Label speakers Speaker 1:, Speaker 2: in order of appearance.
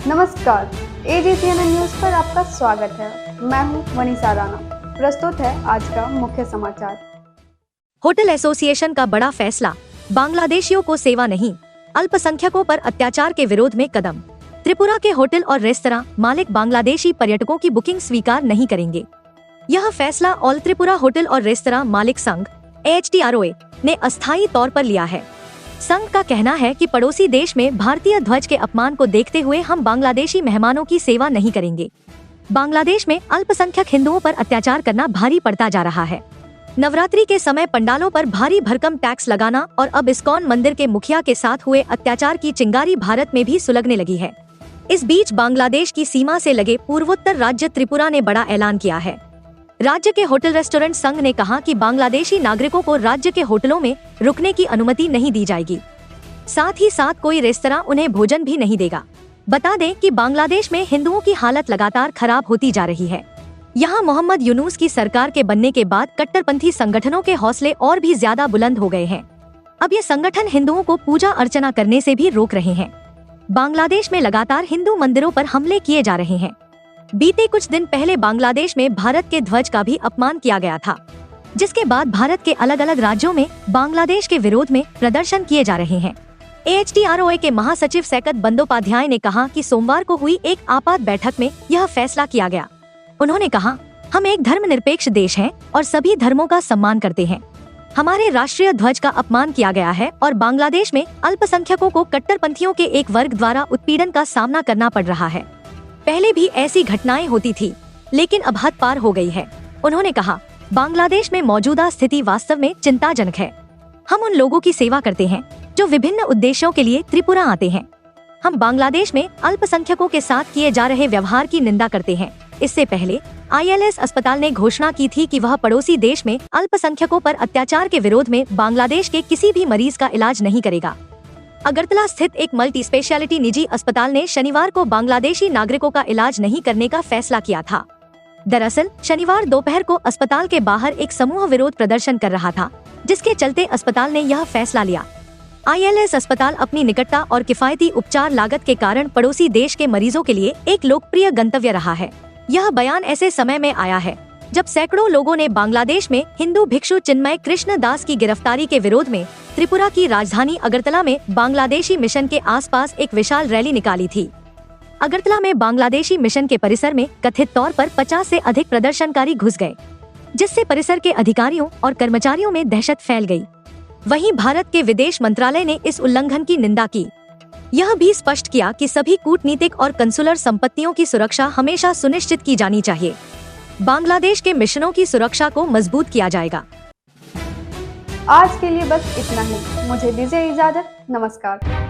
Speaker 1: नमस्कार, एजीसीएनएन न्यूज पर आपका स्वागत है। मैं हूं मनीषा राणा। प्रस्तुत है आज का मुख्य समाचार।
Speaker 2: होटल एसोसिएशन का बड़ा फैसला, बांग्लादेशियों को सेवा नहीं, अल्पसंख्यकों पर अत्याचार के विरोध में कदम। त्रिपुरा के होटल और रेस्तरां मालिक बांग्लादेशी पर्यटकों की बुकिंग स्वीकार नहीं करेंगे। यह फैसला ऑल त्रिपुरा होटल और रेस्तरां मालिक संघ (HTROA) ने अस्थायी तौर पर लिया है। संघ का कहना है कि पड़ोसी देश में भारतीय ध्वज के अपमान को देखते हुए हम बांग्लादेशी मेहमानों की सेवा नहीं करेंगे। बांग्लादेश में अल्पसंख्यक हिंदुओं पर अत्याचार करना भारी पड़ता जा रहा है। नवरात्रि के समय पंडालों पर भारी भरकम टैक्स लगाना और अब इस्कॉन मंदिर के मुखिया के साथ हुए अत्याचार की चिंगारी भारत में भी सुलगने लगी है। इस बीच बांग्लादेश की सीमा से लगे पूर्वोत्तर राज्य त्रिपुरा ने बड़ा ऐलान किया है। राज्य के होटल रेस्टोरेंट संघ ने कहा कि बांग्लादेशी नागरिकों को राज्य के होटलों में रुकने की अनुमति नहीं दी जाएगी। साथ ही साथ कोई रेस्तरां उन्हें भोजन भी नहीं देगा। बता दें कि बांग्लादेश में हिंदुओं की हालत लगातार खराब होती जा रही है। यहाँ मोहम्मद यूनुस की सरकार के बनने के बाद कट्टरपंथी संगठनों के हौसले और भी ज्यादा बुलंद हो गए हैं। अब ये संगठन हिंदुओं को पूजा अर्चना करने से भी रोक रहे हैं। बांग्लादेश में लगातार हिंदू मंदिरों पर हमले किए जा रहे हैं। बीते कुछ दिन पहले बांग्लादेश में भारत के ध्वज का भी अपमान किया गया था, जिसके बाद भारत के अलग अलग राज्यों में बांग्लादेश के विरोध में प्रदर्शन किए जा रहे हैं। HTROA के महासचिव सैकत बंदोपाध्याय ने कहा कि सोमवार को हुई एक आपात बैठक में यह फैसला किया गया। उन्होंने कहा, हम एक धर्मनिरपेक्ष देश हैं और सभी धर्मों का सम्मान करते हैं। हमारे राष्ट्रीय ध्वज का अपमान किया गया है और बांग्लादेश में अल्पसंख्यकों को कट्टरपंथियों के एक वर्ग द्वारा उत्पीड़न का सामना करना पड़ रहा है। पहले भी ऐसी घटनाएं होती थी, लेकिन अब हद पार हो गई है। उन्होंने कहा, बांग्लादेश में मौजूदा स्थिति वास्तव में चिंताजनक है। हम उन लोगों की सेवा करते हैं जो विभिन्न उद्देश्यों के लिए त्रिपुरा आते हैं। हम बांग्लादेश में अल्पसंख्यकों के साथ किए जा रहे व्यवहार की निंदा करते हैं। इससे पहले ILS अस्पताल ने घोषणा की थी कि वह पड़ोसी देश में अल्पसंख्यकों पर अत्याचार के विरोध में बांग्लादेश के किसी भी मरीज का इलाज नहीं करेगा। अगरतला स्थित एक मल्टी स्पेशलिटी निजी अस्पताल ने शनिवार को बांग्लादेशी नागरिकों का इलाज नहीं करने का फैसला किया था। दरअसल शनिवार दोपहर को अस्पताल के बाहर एक समूह विरोध प्रदर्शन कर रहा था, जिसके चलते अस्पताल ने यह फैसला लिया। ILS अस्पताल अपनी निकटता और किफायती उपचार लागत के कारण पड़ोसी देश के मरीजों के लिए एक लोकप्रिय गंतव्य रहा है। यह बयान ऐसे समय में आया है जब सैकड़ों लोगों ने बांग्लादेश में हिंदू भिक्षु चिन्मय कृष्ण दास की गिरफ्तारी के विरोध में त्रिपुरा की राजधानी अगरतला में बांग्लादेशी मिशन के आसपास एक विशाल रैली निकाली थी। अगरतला में बांग्लादेशी मिशन के परिसर में कथित तौर पर 50 से अधिक प्रदर्शनकारी घुस गए, जिससे परिसर के अधिकारियों और कर्मचारियों में दहशत फैल गई। वहीं भारत के विदेश मंत्रालय ने इस उल्लंघन की निंदा की। यह भी स्पष्ट किया कि सभी कूटनीतिक और कंसुलर संपत्तियों की सुरक्षा हमेशा सुनिश्चित की जानी चाहिए। बांग्लादेश के मिशनों की सुरक्षा को मजबूत किया जाएगा।
Speaker 1: आज के लिए बस इतना ही। मुझे दीजिए इजाजत। नमस्कार।